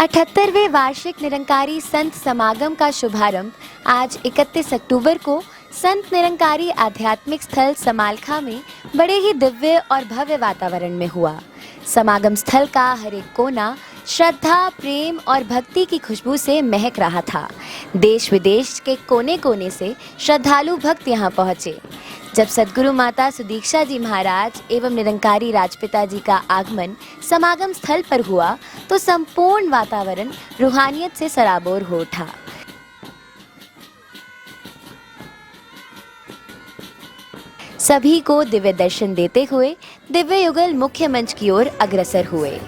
78वें वार्षिक निरंकारी संत समागम का शुभारंभ आज 31 अक्टूबर को संत निरंकारी आध्यात्मिक स्थल समालखा में बड़े ही दिव्य और भव्य वातावरण में हुआ। समागम स्थल का हर एक कोना श्रद्धा, प्रेम और भक्ति की खुशबू से महक रहा था। देश विदेश के कोने कोने से श्रद्धालु भक्त यहाँ पहुँचे। जब सद्गुरु माता सुदीक्षा जी महाराज एवं निरंकारी राजपिता जी का आगमन समागम स्थल पर हुआ तो संपूर्ण वातावरण रूहानियत से सराबोर हो उठा। सभी को दिव्य दर्शन देते हुए दिव्य युगल मुख्य मंच की ओर अग्रसर हुए,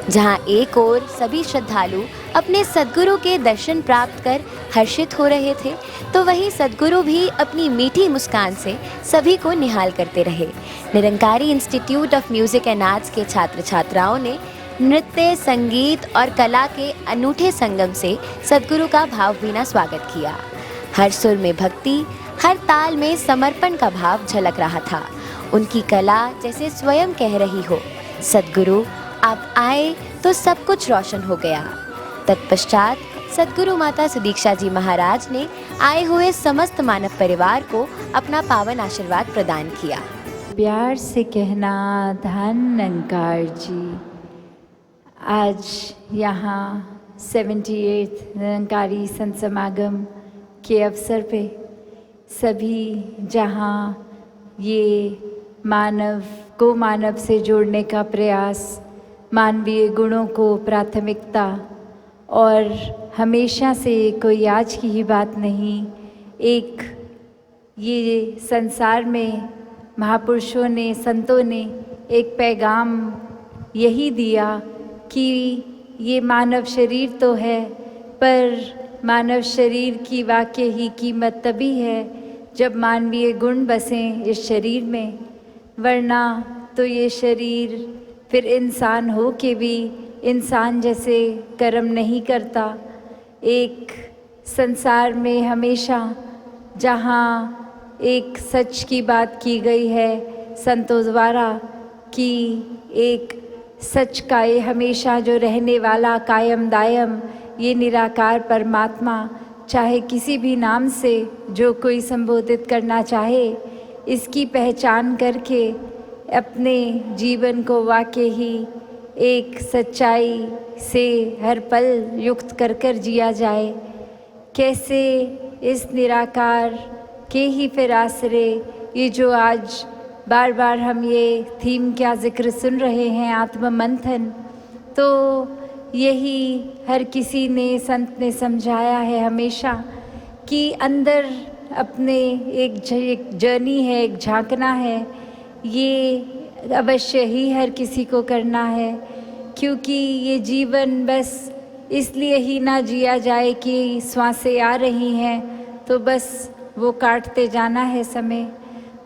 जहां एक ओर सभी श्रद्धालु अपने सद्गुरु के दर्शन प्राप्त कर हर्षित हो रहे थे, तो वहीं सद्गुरु भी अपनी मीठी मुस्कान से सभी को निहाल करते रहे। Nirankari institute of music and arts के छात्र छात्राओं ने नृत्य, संगीत और कला के अनूठे संगम से सद्गुरु का भावभीना स्वागत किया। हर सुर में भक्ति, हर ताल में समर्पण का भाव झलक रहा था। उनकी कला जैसे स्वयं कह रही हो, सद्गुरु आप आए तो सब कुछ रोशन हो गया। तत्पश्चात सद्गुरु माता सुदीक्षा जी महाराज ने आए हुए समस्त मानव परिवार को अपना पावन आशीर्वाद प्रदान किया। प्यार से कहना धन निरंकार जी। आज यहाँ 78 निरंकारी संत समागम के अवसर पे सभी जहाँ ये मानव से जोड़ने का प्रयास, मानवीय गुणों को प्राथमिकता, और हमेशा से कोई आज की ही बात नहीं, एक ये संसार में महापुरुषों ने, संतों ने एक पैगाम यही दिया कि ये मानव शरीर तो है, पर मानव शरीर की वाकई ही कीमत तभी है जब मानवीय गुण बसें इस शरीर में, वरना तो ये शरीर फिर इंसान हो के भी इंसान जैसे कर्म नहीं करता। एक संसार में हमेशा जहाँ एक सच की बात की गई है संतों द्वारा कि एक सच का ये हमेशा जो रहने वाला कायम दायम ये निराकार परमात्मा, चाहे किसी भी नाम से जो कोई संबोधित करना चाहे, इसकी पहचान करके अपने जीवन को वाकई ही एक सच्चाई से हर पल युक्त कर जिया जाए। कैसे इस निराकार के ही फिर आसरे ये जो आज बार बार हम ये थीम क्या जिक्र सुन रहे हैं, आत्ममंथन, तो यही हर किसी ने, संत ने समझाया है हमेशा कि अंदर अपने एक जर्नी है, एक झांकना है, ये अवश्य ही हर किसी को करना है, क्योंकि ये जीवन बस इसलिए ही ना जिया जाए कि श्वासें आ रही हैं तो बस वो काटते जाना है समय,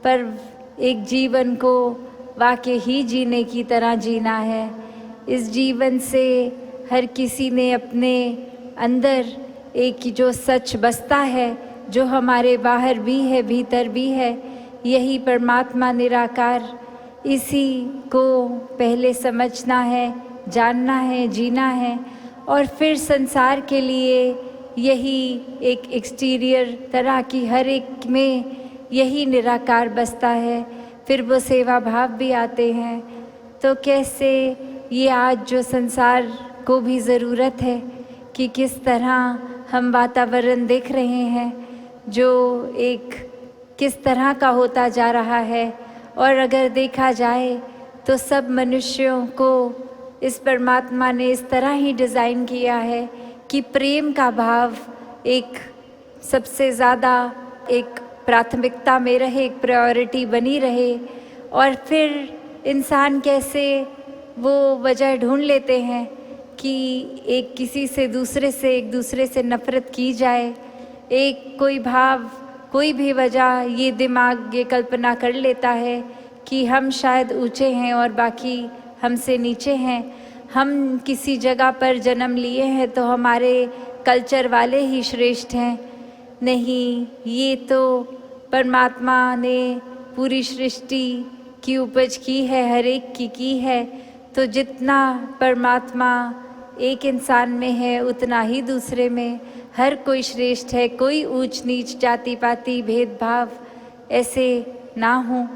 पर एक जीवन को वाकई ही जीने की तरह जीना है। इस जीवन से हर किसी ने अपने अंदर एक जो सच बसता है, जो हमारे बाहर भी है भीतर भी है, यही परमात्मा निराकार, इसी को पहले समझना है, जानना है, जीना है, और फिर संसार के लिए यही एक एक्सटीरियर तरह की हर एक में यही निराकार बसता है, फिर वो सेवा भाव भी आते हैं। तो कैसे ये आज जो संसार को भी ज़रूरत है कि किस तरह हम वातावरण देख रहे हैं जो एक किस तरह का होता जा रहा है, और अगर देखा जाए तो सब मनुष्यों को इस परमात्मा ने इस तरह ही डिज़ाइन किया है कि प्रेम का भाव एक सबसे ज़्यादा एक प्राथमिकता में रहे, एक प्रायोरिटी बनी रहे, और फिर इंसान कैसे वो वजह ढूंढ लेते हैं कि एक किसी से दूसरे से, एक दूसरे से नफ़रत की जाए, एक कोई भाव, कोई भी वजह, ये दिमाग ये कल्पना कर लेता है कि हम शायद ऊंचे हैं और बाकी हमसे नीचे हैं, हम किसी जगह पर जन्म लिए हैं तो हमारे कल्चर वाले ही श्रेष्ठ हैं। नहीं, ये तो परमात्मा ने पूरी सृष्टि की उपज की है, हर एक की है, तो जितना परमात्मा एक इंसान में है उतना ही दूसरे में। हर कोई श्रेष्ठ है, कोई ऊंच नीच जाति पाति भेदभाव ऐसे ना हो।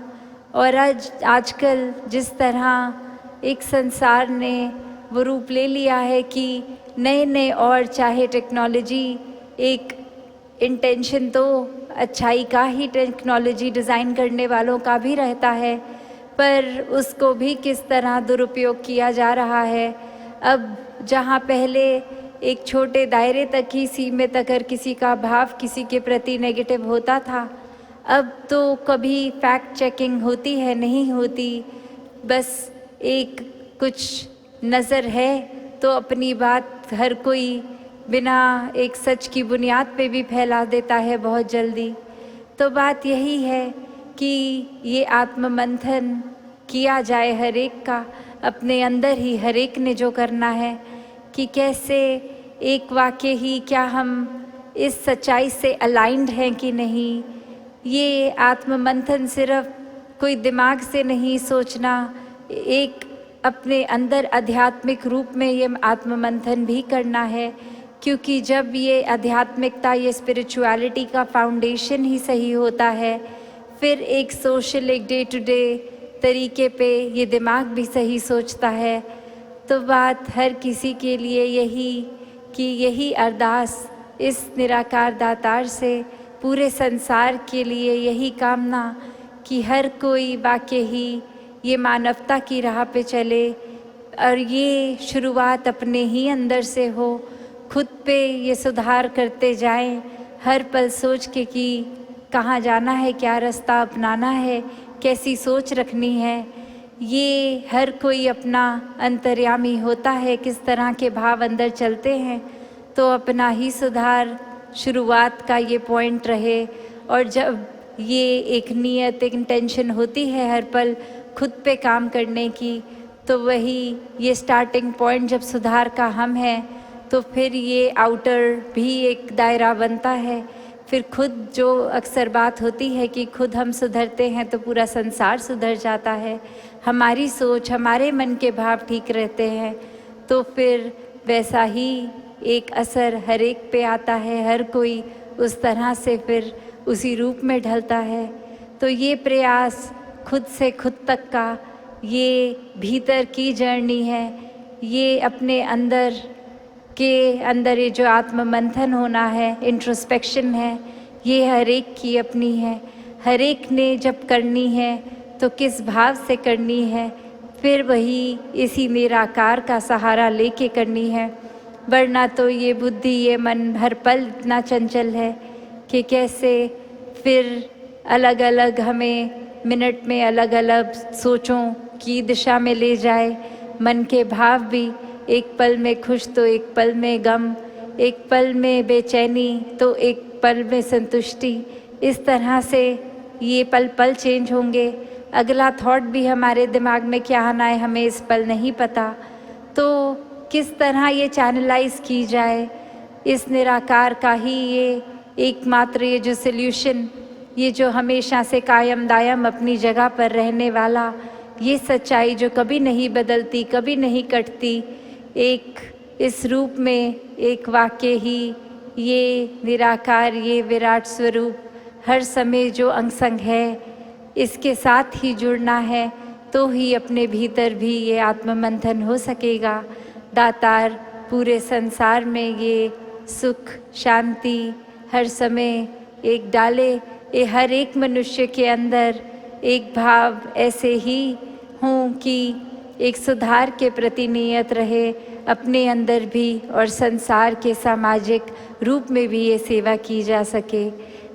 और आजकल जिस तरह एक संसार ने वो रूप ले लिया है कि नए नए, और चाहे टेक्नोलॉजी एक इंटेंशन तो अच्छाई का ही टेक्नोलॉजी डिज़ाइन करने वालों का भी रहता है, पर उसको भी किस तरह दुरुपयोग किया जा रहा है। अब जहाँ पहले एक छोटे दायरे तक ही सीमित अगर किसी का भाव किसी के प्रति नेगेटिव होता था, अब तो कभी फैक्ट चेकिंग होती है नहीं होती, बस एक कुछ नज़र है तो अपनी बात हर कोई बिना एक सच की बुनियाद पे भी फैला देता है बहुत जल्दी। तो बात यही है कि ये आत्ममंथन किया जाए हर एक का, अपने अंदर ही हर एक ने जो करना है कि कैसे एक वाक्य ही क्या हम इस सच्चाई से अलाइंड हैं कि नहीं। ये आत्ममंथन सिर्फ कोई दिमाग से नहीं सोचना, एक अपने अंदर आध्यात्मिक रूप में ये आत्ममंथन भी करना है, क्योंकि जब ये आध्यात्मिकता, ये स्पिरिचुअलिटी का फाउंडेशन ही सही होता है, फिर एक सोशल, एक डे टू डे तरीके पे ये दिमाग भी सही सोचता है। तो बात हर किसी के लिए यही कि यही अरदास इस निराकार दातार से पूरे संसार के लिए यही कामना कि हर कोई वाकई ही ये मानवता की राह पे चले, और ये शुरुआत अपने ही अंदर से हो, खुद पे ये सुधार करते जाएं, हर पल सोच के कि कहाँ जाना है, क्या रास्ता अपनाना है, कैसी सोच रखनी है। ये हर कोई अपना अंतर्यामी होता है, किस तरह के भाव अंदर चलते हैं, तो अपना ही सुधार शुरुआत का ये पॉइंट रहे। और जब ये एक नियत, एक इंटेंशन होती है हर पल खुद पे काम करने की, तो वही ये स्टार्टिंग पॉइंट जब सुधार का हम है, तो फिर ये आउटर भी एक दायरा बनता है। फिर खुद जो अक्सर बात होती है कि खुद हम सुधरते हैं तो पूरा संसार सुधर जाता है, हमारी सोच, हमारे मन के भाव ठीक रहते हैं, तो फिर वैसा ही एक असर हर एक पे आता है, हर कोई उस तरह से फिर उसी रूप में ढलता है। तो ये प्रयास खुद से खुद तक का, ये भीतर की जर्नी है, ये अपने अंदर ये जो आत्ममंथन होना है, इंट्रोस्पेक्शन है, ये हर एक की अपनी है। हर एक ने जब करनी है तो किस भाव से करनी है, फिर वही इसी निराकार का सहारा लेके करनी है। वरना तो ये बुद्धि, ये मन हर पल इतना चंचल है कि कैसे फिर अलग अलग हमें मिनट में अलग अलग सोचों की दिशा में ले जाए। मन के भाव भी एक पल में खुश तो एक पल में गम, एक पल में बेचैनी तो एक पल में संतुष्टि, इस तरह से ये पल पल चेंज होंगे। अगला थॉट भी हमारे दिमाग में क्या आना है हमें इस पल नहीं पता, तो किस तरह ये चैनलाइज की जाए। इस निराकार का ही ये एकमात्र ये जो सल्यूशन, ये जो हमेशा से कायम दायम अपनी जगह पर रहने वाला, ये सच्चाई जो कभी नहीं बदलती, कभी नहीं कटती, एक इस रूप में एक वाक्य ही ये निराकार, ये विराट स्वरूप हर समय जो अंग-संग है, इसके साथ ही जुड़ना है, तो ही अपने भीतर भी ये आत्ममंथन हो सकेगा। दातार पूरे संसार में ये सुख शांति हर समय एक डाले, ये हर एक मनुष्य के अंदर एक भाव ऐसे ही हों कि एक सुधार के प्रति नियत रहे, अपने अंदर भी और संसार के सामाजिक रूप में भी ये सेवा की जा सके।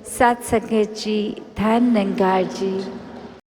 सत संगत जी, धन निरंकार जी।